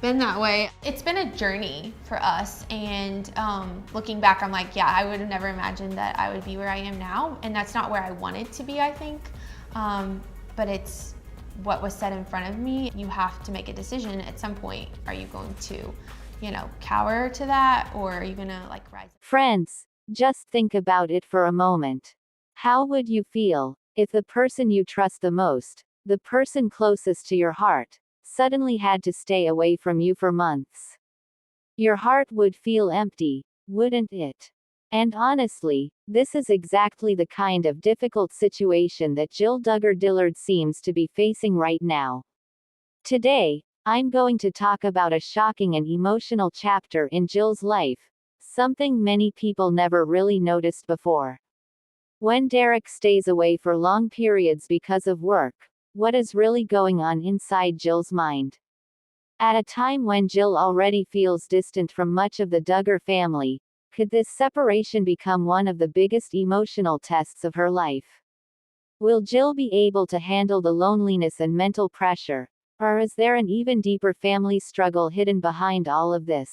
been that way. It's been a journey for us, and looking back, I'm like, yeah, I would have never imagined that I would be where I am now, and that's not where I wanted to be, I think. But it's what was set in front of me. You have to make a decision at some point. Are you going to, cower to that, or are you gonna like rise? Friends, just think about it for a moment. How would you feel if the person you trust the most, the person closest to your heart, suddenly had to stay away from you for months? Your heart would feel empty, wouldn't it? And honestly, this is exactly the kind of difficult situation that Duggar Dillard seems to be facing right now. Today, I'm going to talk about a shocking and emotional chapter in Jill's life, something many people never really noticed before. When Derick stays away for long periods because of work, what is really going on inside Jill's mind? At a time when Jill already feels distant from much of the Duggar family, could this separation become one of the biggest emotional tests of her life? Will Jill be able to handle the loneliness and mental pressure, or is there an even deeper family struggle hidden behind all of this?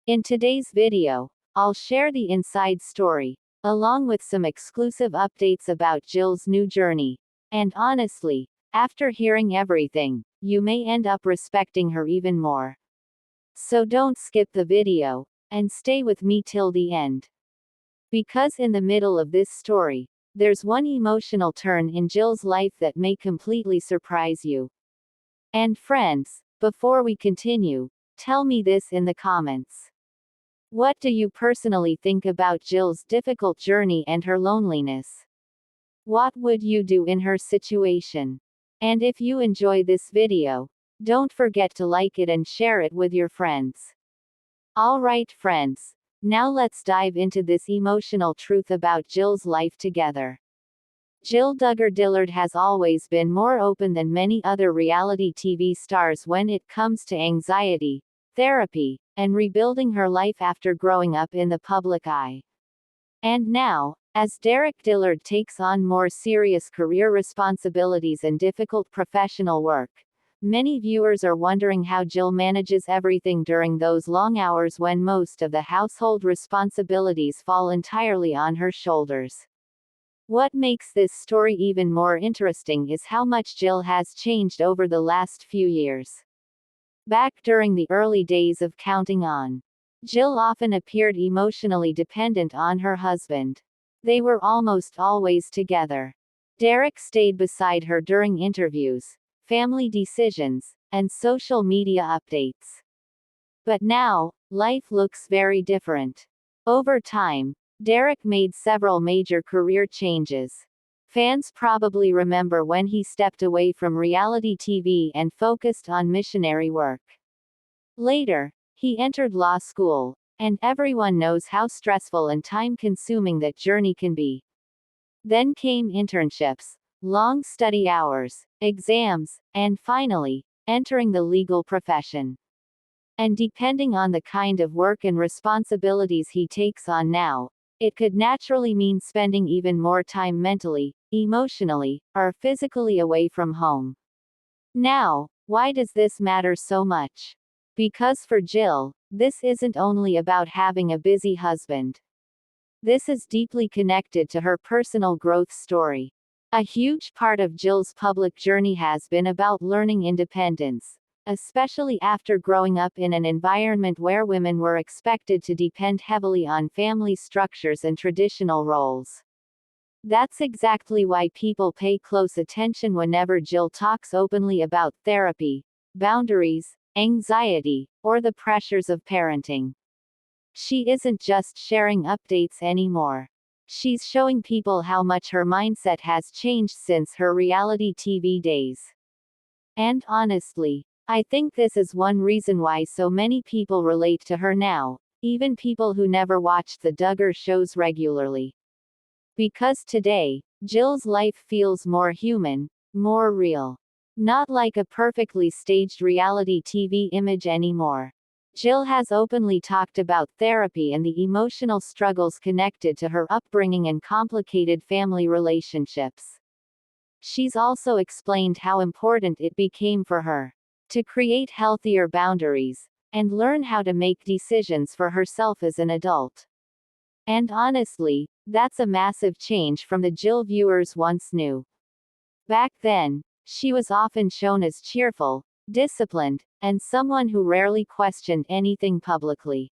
In today's video, I'll share the inside story, along with some exclusive updates about Jill's new journey. And honestly, after hearing everything, you may end up respecting her even more. So don't skip the video, and stay with me till the end. Because in the middle of this story, there's one emotional turn in Jill's life that may completely surprise you. And friends, before we continue, tell me this in the comments. What do you personally think about Jill's difficult journey and her loneliness? What would you do in her situation? And if you enjoy this video, don't forget to like it and share it with your friends. Alright friends, now let's dive into this emotional truth about Jill's life together. Jill Duggar Dillard has always been more open than many other reality TV stars when it comes to anxiety, therapy, and rebuilding her life after growing up in the public eye. And now, as Derick Dillard takes on more serious career responsibilities and difficult professional work, many viewers are wondering how Jill manages everything during those long hours when most of the household responsibilities fall entirely on her shoulders. What makes this story even more interesting is how much Jill has changed over the last few years. Back during the early days of Counting On, Jill often appeared emotionally dependent on her husband. They were almost always together. Derick stayed beside her during interviews, family decisions, and social media updates. But now, life looks very different. Over time, Derick made several major career changes. Fans probably remember when he stepped away from reality TV and focused on missionary work. Later, he entered law school, and everyone knows how stressful and time-consuming that journey can be. Then came internships, long study hours, exams, and finally, entering the legal profession. And depending on the kind of work and responsibilities he takes on now, it could naturally mean spending even more time mentally, emotionally, or physically away from home. Now, why does this matter so much? Because for Jill, this isn't only about having a busy husband. This is deeply connected to her personal growth story. A huge part of Jill's public journey has been about learning independence, especially after growing up in an environment where women were expected to depend heavily on family structures and traditional roles. That's exactly why people pay close attention whenever Jill talks openly about therapy, boundaries, anxiety, or the pressures of parenting. She isn't just sharing updates anymore. She's showing people how much her mindset has changed since her reality TV days. And honestly, I think this is one reason why so many people relate to her now, even people who never watched the Duggar shows regularly. Because today, Jill's life feels more human, more real. Not like a perfectly staged reality TV image anymore. Jill has openly talked about therapy and the emotional struggles connected to her upbringing and complicated family relationships. She's also explained how important it became for her to create healthier boundaries, and learn how to make decisions for herself as an adult. And honestly, that's a massive change from the Jill viewers once knew. Back then, she was often shown as cheerful, disciplined, and someone who rarely questioned anything publicly.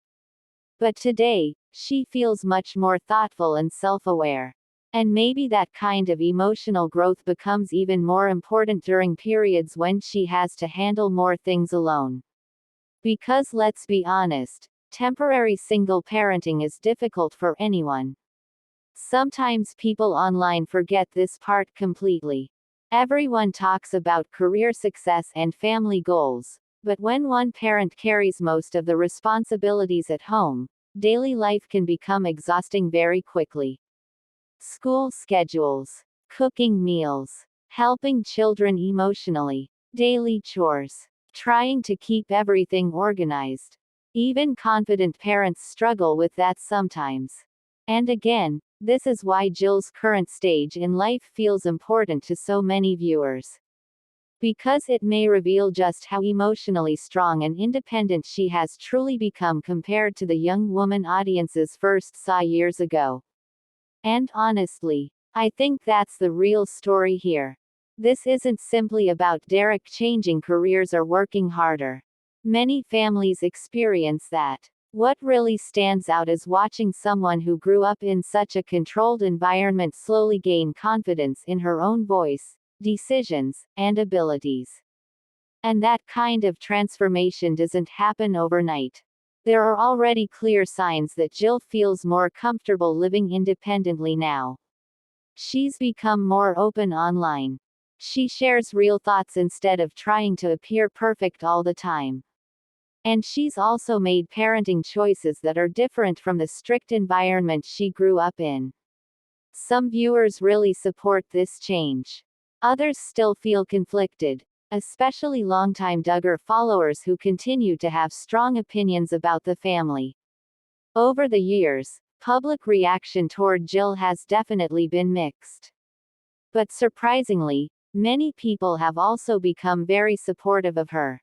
But today, she feels much more thoughtful and self-aware. And maybe that kind of emotional growth becomes even more important during periods when she has to handle more things alone. Because let's be honest, temporary single parenting is difficult for anyone. Sometimes people online forget this part completely. Everyone talks about career success and family goals, but when one parent carries most of the responsibilities at home, daily life can become exhausting very quickly. School schedules, cooking meals, helping children emotionally, daily chores, trying to keep everything organized. Even confident parents struggle with that sometimes. And again, this is why Jill's current stage in life feels important to so many viewers. Because it may reveal just how emotionally strong and independent she has truly become compared to the young woman audiences first saw years ago. And honestly, I think that's the real story here. This isn't simply about Derick changing careers or working harder. Many families experience that. What really stands out is watching someone who grew up in such a controlled environment slowly gain confidence in her own voice, decisions, and abilities. And that kind of transformation doesn't happen overnight. There are already clear signs that Jill feels more comfortable living independently now. She's become more open online. She shares real thoughts instead of trying to appear perfect all the time. And she's also made parenting choices that are different from the strict environment she grew up in. Some viewers really support this change. Others still feel conflicted, especially longtime Duggar followers who continue to have strong opinions about the family. Over the years, public reaction toward Jill has definitely been mixed. But surprisingly, many people have also become very supportive of her.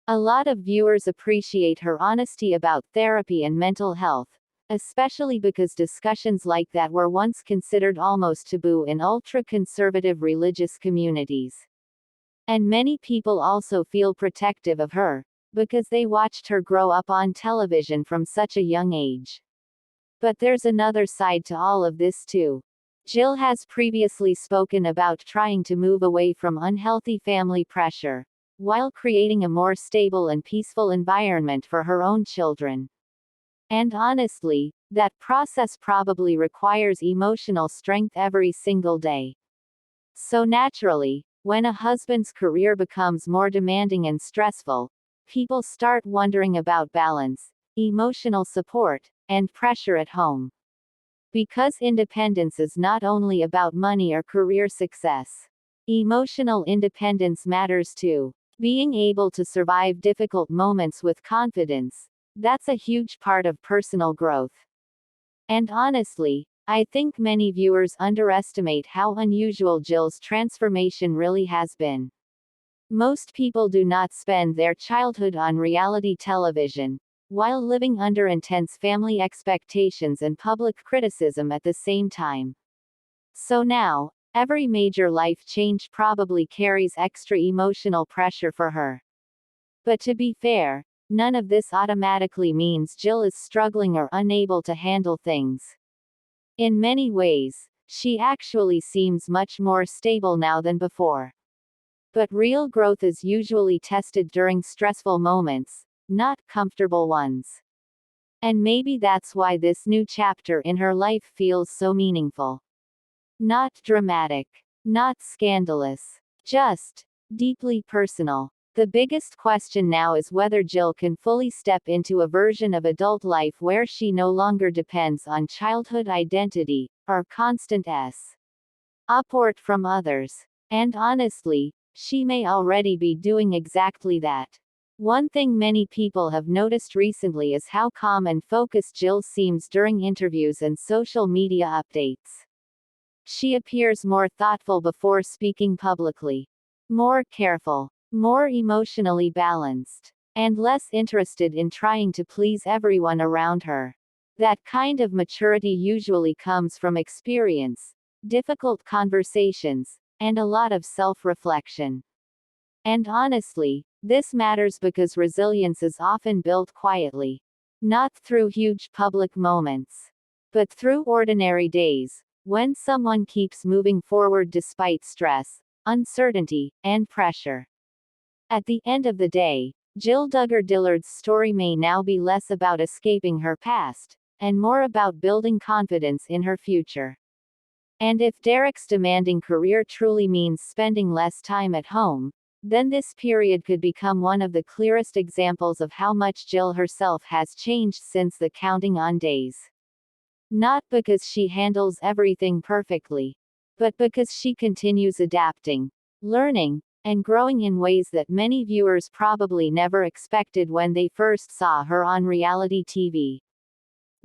A lot of viewers appreciate her honesty about therapy and mental health, especially because discussions like that were once considered almost taboo in ultra-conservative religious communities. And many people also feel protective of her, because they watched her grow up on television from such a young age. But there's another side to all of this too. Jill has previously spoken about trying to move away from unhealthy family pressure, while creating a more stable and peaceful environment for her own children. And honestly, that process probably requires emotional strength every single day. So naturally, when a husband's career becomes more demanding and stressful, people start wondering about balance, emotional support, and pressure at home. Because independence is not only about money or career success. Emotional independence matters too. Being able to survive difficult moments with confidence, that's a huge part of personal growth. And honestly, I think many viewers underestimate how unusual Jill's transformation really has been. Most people do not spend their childhood on reality television, while living under intense family expectations and public criticism at the same time. So now, every major life change probably carries extra emotional pressure for her. But to be fair, none of this automatically means Jill is struggling or unable to handle things. In many ways, she actually seems much more stable now than before. But real growth is usually tested during stressful moments, not comfortable ones. And maybe that's why this new chapter in her life feels so meaningful. Not dramatic, not scandalous, just deeply personal. The biggest question now is whether Jill can fully step into a version of adult life where she no longer depends on childhood identity, or constant support from others. And honestly, she may already be doing exactly that. One thing many people have noticed recently is how calm and focused Jill seems during interviews and social media updates. She appears more thoughtful before speaking publicly. More careful. more emotionally balanced, and less interested in trying to please everyone around her. That kind of maturity usually comes from experience, difficult conversations, and a lot of self-reflection. And honestly, this matters because resilience is often built quietly. Not through huge public moments, but through ordinary days, when someone keeps moving forward despite stress, uncertainty, and pressure. At the end of the day, Jill Duggar Dillard's story may now be less about escaping her past, and more about building confidence in her future. And if Derick's demanding career truly means spending less time at home, then this period could become one of the clearest examples of how much Jill herself has changed since the counting on days. Not because she handles everything perfectly, but because she continues adapting, learning, and growing in ways that many viewers probably never expected when they first saw her on reality TV.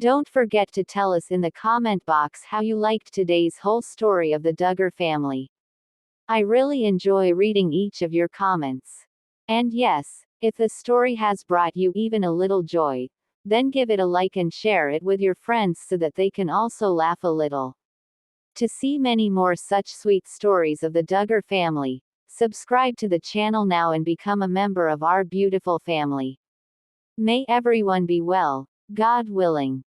Don't forget to tell us in the comment box how you liked today's whole story of the Duggar family. I really enjoy reading each of your comments. And yes, if the story has brought you even a little joy, then give it a like and share it with your friends so that they can also laugh a little. To see many more such sweet stories of the Duggar family, subscribe to the channel now and become a member of our beautiful family. May everyone be well, God willing.